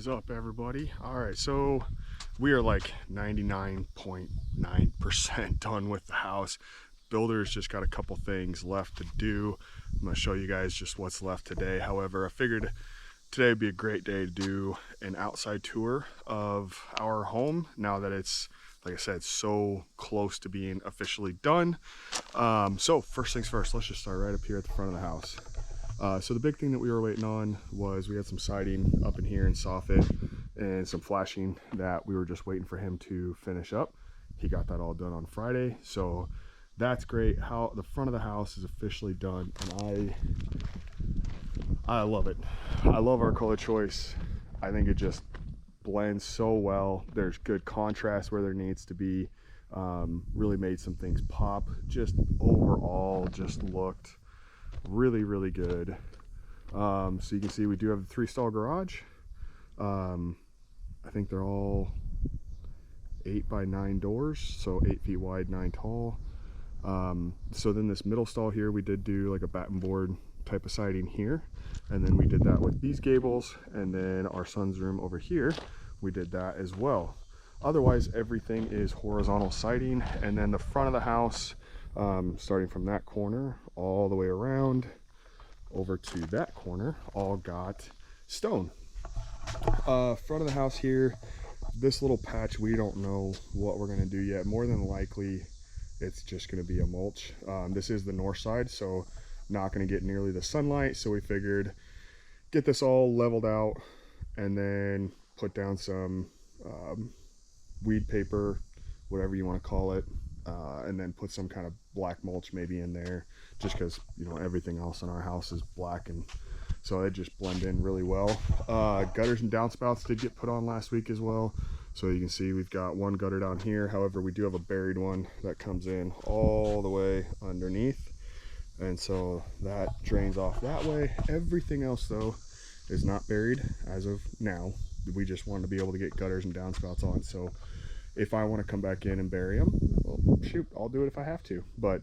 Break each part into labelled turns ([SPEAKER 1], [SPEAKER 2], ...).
[SPEAKER 1] is up, everybody? All right, so we are like 99.9% done with the house. Builder's just got a couple things left to do. I'm gonna show you guys just what's left today. However, I figured today would be a great day to do an outside tour of our home now that it's, like I said, so close to being officially done. So first things first, let's just start right up here at the front of the house. So the big thing that we were waiting on was we had some siding up in here in soffit and some flashing that we were just waiting for him to finish up. He got that all done on Friday, so that's great. How the front of the house is officially done, and I love it. I love our color choice. I think it just blends so well. There's good contrast where there needs to be. Really made some things pop. Just overall just looked really good. So you can see we do have the 3-stall garage. I think they're all 8 by 9 doors, so 8 feet wide, 9 tall. So then this middle stall here, we did do like a batten board type of siding here, and then we did that with these gables, and then our son's room over here, we did that as well. Otherwise, everything is horizontal siding, and then the front of the house, starting from that corner all the way around over to that corner, all got stone. Front of the house here, this little patch, we don't know what we're going to do yet. More than likely it's just going to be a mulch. This is the north side, so not going to get nearly the sunlight, so we figured get this all leveled out and then put down some weed paper, whatever you want to call it, and then put some kind of black mulch maybe in there, just because, you know, everything else in our house is black, and so they just blend in really well. Gutters and downspouts did get put on last week as well, so you can see we've got one gutter down here. However, we do have a buried one that comes in all the way underneath, and so that drains off that way. Everything else though is not buried as of now. We just wanted to be able to get gutters and downspouts on, so if I want to come back in and bury them, well, shoot, I'll do it if I have to. But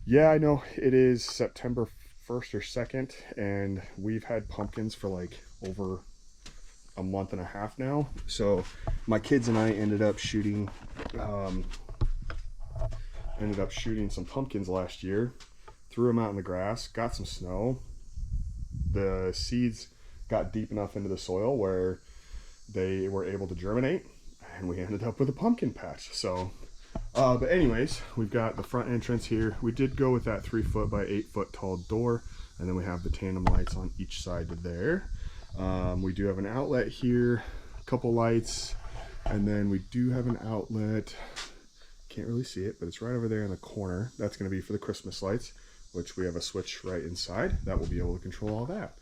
[SPEAKER 1] yeah, I know it is September 1st or 2nd, and we've had pumpkins for like over a month and a half now. So my kids and I ended up shooting some pumpkins last year, threw them out in the grass, got some snow. The seeds got deep enough into the soil where they were able to germinate, and we ended up with a pumpkin patch. So but anyways, we've got the front entrance here. We did go with that 3 foot by 8 foot tall door, and then we have the tandem lights on each side of there. We do have an outlet here, a couple lights, and then we do have an outlet, can't really see it, but it's right over there in the corner. That's going to be for the Christmas lights, which we have a switch right inside that will be able to control all that.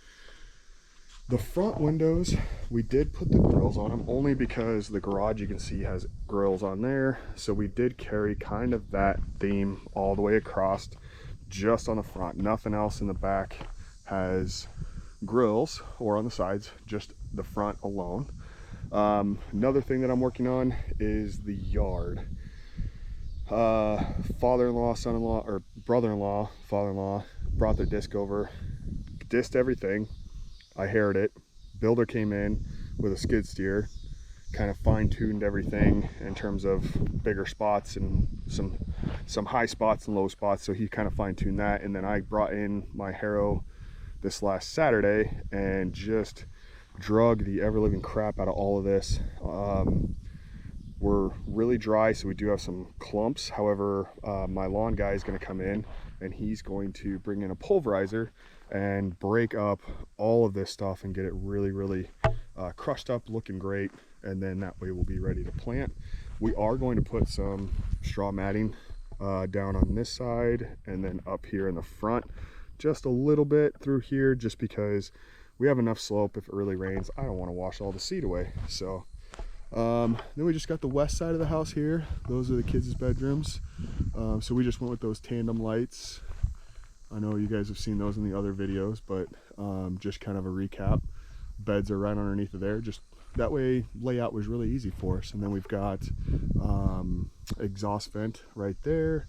[SPEAKER 1] The front windows, we did put the grills on them only because the garage, you can see, has grills on there. So we did carry kind of that theme all the way across, just on the front. Nothing else in the back has grills, or on the sides, just the front alone. Another thing that I'm working on is the yard. Father-in-law, son-in-law, or brother-in-law, father-in-law brought their disc over, disced everything. I haired it. Builder came in with a skid steer, kind of fine-tuned everything in terms of bigger spots and some high spots and low spots, so he kind of fine-tuned that. And then I brought in my harrow this last Saturday and just drug the ever-living crap out of all of this. We're really dry, so we do have some clumps. However, my lawn guy is going to come in, and he's going to bring in a pulverizer and break up all of this stuff and get it really crushed up, looking great, and then that way we'll be ready to plant. We are going to put some straw matting down on this side, and then up here in the front just a little bit through here, just because we have enough slope. If it really rains, I don't want to wash all the seed away. So then we just got the west side of the house here. Those are the kids' bedrooms. So we just went with those tandem lights. I know you guys have seen those in the other videos, but just kind of a recap. Beds are right underneath of there. Just that way, layout was really easy for us. And then we've got exhaust vent right there,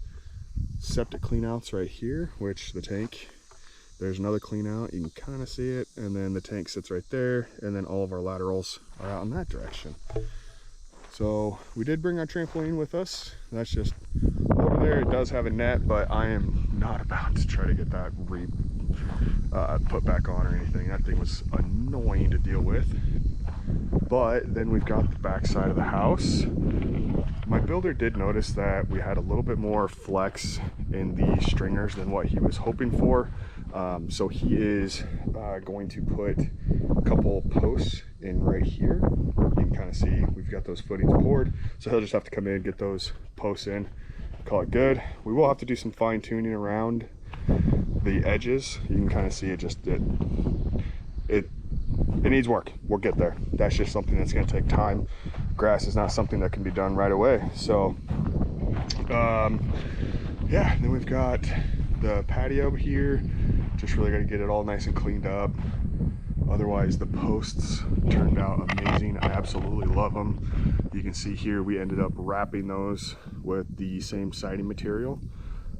[SPEAKER 1] septic cleanouts right here, which the There's another clean out, you can kind of see it, and then the tank sits right there, and then all of our laterals are out in that direction. So we did bring our trampoline with us. That's just over there. It does have a net, but I am not about to try to get that put back on or anything. That thing was annoying to deal with. But then we've got the back side of the house. My builder did notice that we had a little bit more flex in the stringers than what he was hoping for. So he is going to put a couple posts in right here. You can kind of see we've got those footings poured. So he'll just have to come in, get those posts in, call it good. We will have to do some fine tuning around the edges. You can kind of see it needs work. We'll get there. That's just something that's going to take time. Grass is not something that can be done right away. So yeah, then we've got the patio here. Just really got to get it all nice and cleaned up. Otherwise, the posts turned out amazing. I absolutely love them. You can see here we ended up wrapping those with the same siding material,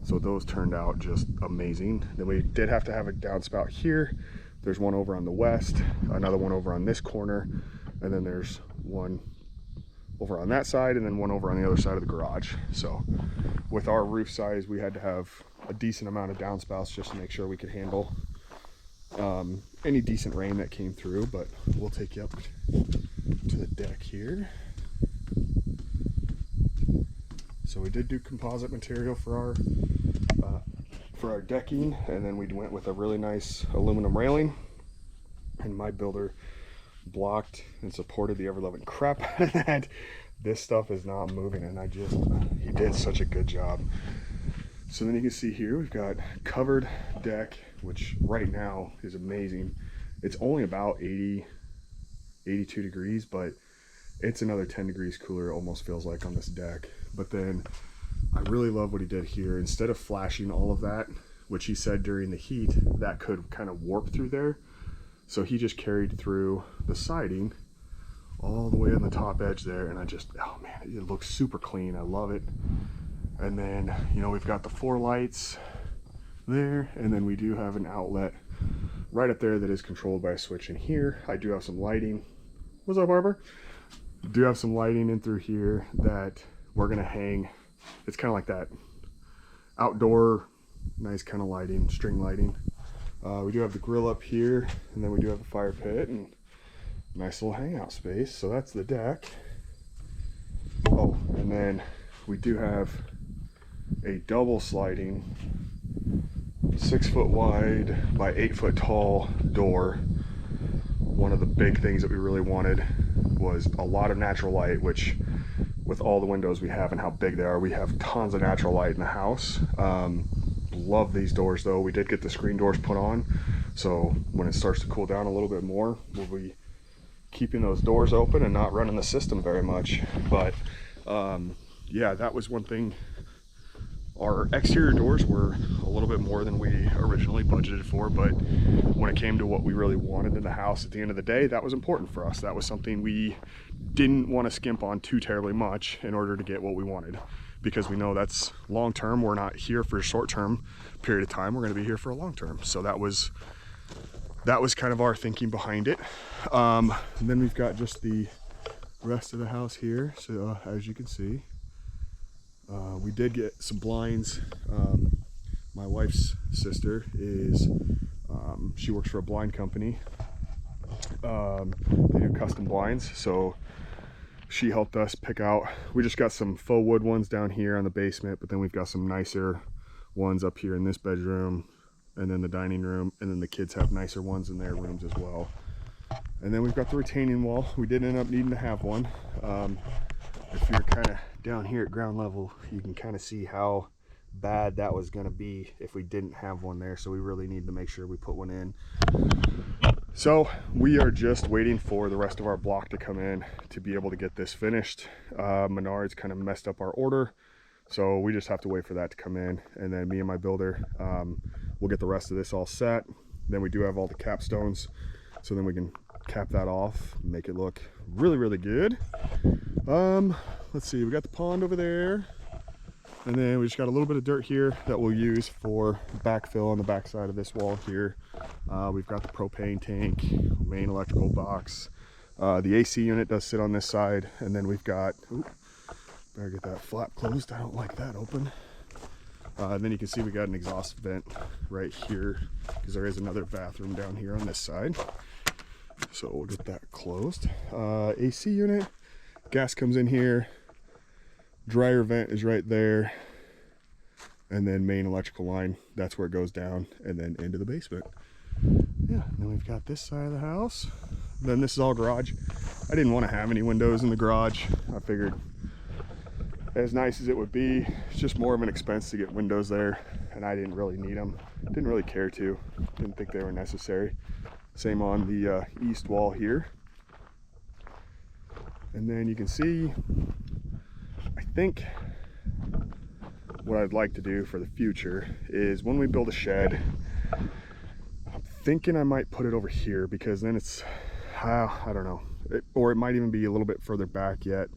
[SPEAKER 1] so those turned out just amazing. Then we did have to have a downspout here. There's one over on the west, another one over on this corner, and then there's one over on that side, and then one over on the other side of the garage. So with our roof size, we had to have a decent amount of downspouts just to make sure we could handle any decent rain that came through. But we'll take you up to the deck here. So we did do composite material for our decking, and then we went with a really nice aluminum railing, and my builder blocked and supported the ever-loving crap out of that. This stuff is not moving, and he did such a good job. So then you can see here we've got covered deck, which right now is amazing. It's only about 82 degrees, but it's another 10 degrees cooler, it almost feels like, on this deck. But then I really love what he did here. Instead of flashing all of that, which he said during the heat that could kind of warp through there, so he just carried through the siding all the way on the top edge there, and oh man, it looks super clean. I love it. And then, you know, we've got the 4 lights there, and then we do have an outlet right up there that is controlled by a switch in here. I do have some lighting. What's up, Barbara? Do have some lighting in through here that we're gonna hang. It's kind of like that outdoor, nice kind of lighting, string lighting. We do have the grill up here, and then we do have the fire pit and nice little hangout space. So that's the deck. Oh, and then we do have a double sliding 6 foot wide by 8 foot tall door. One of the big things that we really wanted was a lot of natural light, which with all the windows we have and how big they are, we have tons of natural light in the house. Love these doors though. We did get the screen doors put on, so when it starts to cool down a little bit more, we'll be keeping those doors open and not running the system very much. But yeah, that was one thing. Our exterior doors were a little bit more than we originally budgeted for, but when it came to what we really wanted in the house at the end of the day, that was important for us. That was something we didn't want to skimp on too terribly much in order to get what we wanted, because we know that's long term. We're not here for a short term period of time. We're going to be here for a long term. So that was kind of our thinking behind it. And then we've got just the rest of the house here. So as you can see, we did get some blinds. My wife's sister is, she works for a blind company. They do custom blinds. So she helped us pick out, we just got some faux wood ones down here on the basement, but then we've got some nicer ones up here in this bedroom, and then the dining room, and then the kids have nicer ones in their rooms as well. And then we've got the retaining wall. We did end up needing to have one. If you're kind of down here at ground level, you can kind of see how bad that was going to be if we didn't have one there. So we really need to make sure we put one in. So we are just waiting for the rest of our block to come in to be able to get this finished. Menards kind of messed up our order, so we just have to wait for that to come in, and then me and my builder will get the rest of this all set. Then we do have all the capstones, so then we can cap that off, make it look really, really good. Let's see, we got the pond over there. And then we just got a little bit of dirt here that we'll use for backfill on the back side of this wall here. We've got the propane tank, main electrical box. The AC unit does sit on this side, and then we've got, ooh, better get that flap closed, I don't like that open. Then you can see we got an exhaust vent right here because there is another bathroom down here on this side. So we'll get that closed. AC unit, gas comes in here, dryer vent is right there, and then main electrical line, that's where it goes down and then into the basement. Yeah, and then we've got this side of the house. Then this is all garage. I didn't want to have any windows in the garage. I figured as nice as it would be, it's just more of an expense to get windows there, and I didn't really need them. Didn't really care to. Didn't think they were necessary. Same on the east wall here. And then you can see, I think what I'd like to do for the future is when we build a shed, I'm thinking I might put it over here because then it's, I don't know, or it might even be a little bit further back yet.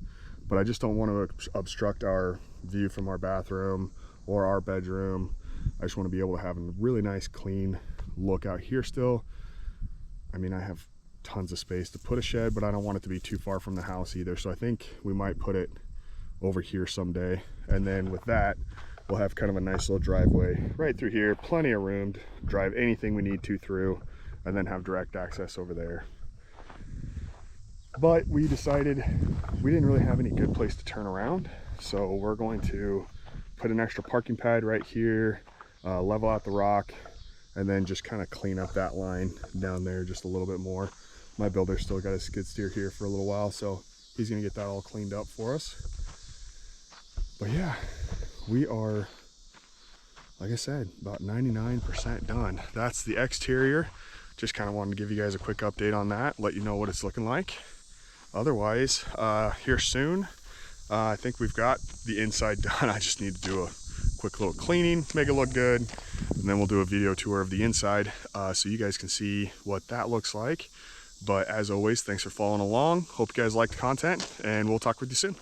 [SPEAKER 1] But I just don't want to obstruct our view from our bathroom or our bedroom. I just want to be able to have a really nice clean look out here still. I mean, I have tons of space to put a shed, but I don't want it to be too far from the house either. So I think we might put it over here someday. And then with that, we'll have kind of a nice little driveway right through here. Plenty of room to drive anything we need to through, and then have direct access over there. But we decided we didn't really have any good place to turn around, so we're going to put an extra parking pad right here, level out the rock, and then just kind of clean up that line down there just a little bit more. My builder still got his skid steer here for a little while, so he's gonna get that all cleaned up for us. But yeah, we are, like I said, about 99% done. That's the exterior. Just kind of wanted to give you guys a quick update on that, let you know what it's looking like. Otherwise, here soon, I think we've got the inside done. I just need to do a quick little cleaning, make it look good, and then we'll do a video tour of the inside so you guys can see what that looks like. But as always, thanks for following along. Hope you guys liked the content, and we'll talk with you soon.